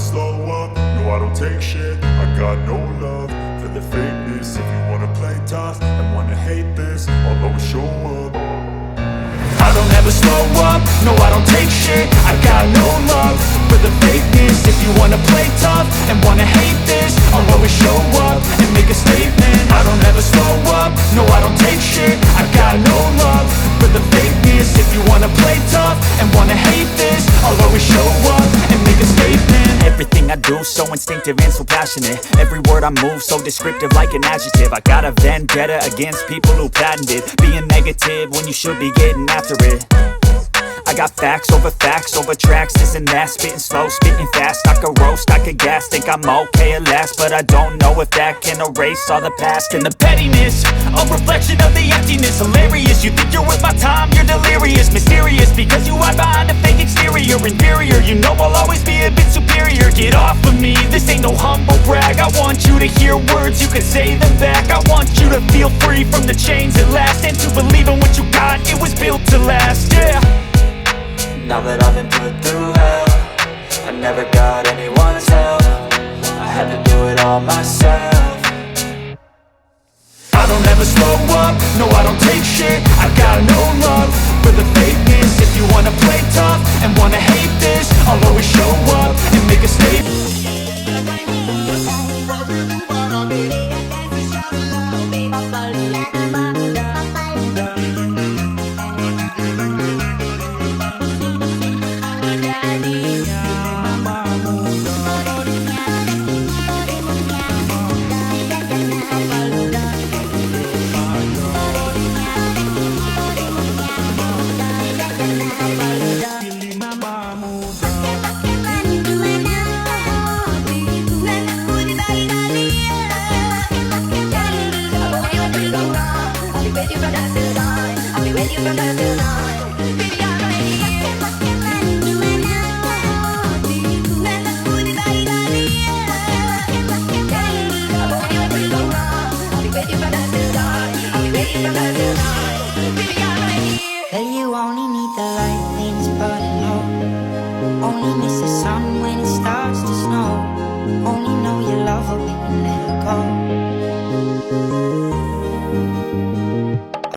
slow up, no I don't take shit. I got no love for the fakeness. If you wanna play tough and wanna hate this, I'll always show up. I don't ever slow up, no I don't take shit. I got no love for the fakeness. If you wanna play tough and wanna hate this, I'll always show up and make a statement. I don't ever slow up, no I don't take shit. I got no love for the fakeness. If you wanna play tough and wanna hate this, I'll always show up and make a statement. Everything I do so instinctive and so passionate. Every word I move so descriptive like an adjective. I got a vendetta against people who patented being negative when you should be getting after it. I got facts over tracks, this and that. Spitting slow, spitting fast, I could roast, I could gas. Think I'm okay at last, but I don't know if that can erase all the past. And the pettiness, a reflection of the emptiness. Hilarious, you think you're worth my time, you're delirious. Mysterious, because you hide behind a fake exterior. Inferior, you know I'll always be a bit superior. Get off of me, this ain't no humble brag. I want you to hear words, you can say them back. I want you to feel free from the chains at last, and to believe in what you got, it was built to last, yeah. Now that I've been put through hell, I never got anyone's help. I had to do it all myself. I don't ever slow up, no I don't take shit. I got no love for the fakeness. If you wanna play tough and wanna hate this, I'll always show up and make a statement. Well, you only need the light when it's burning low. Only miss the sun when it starts to snow. Only know you love her when you let her go.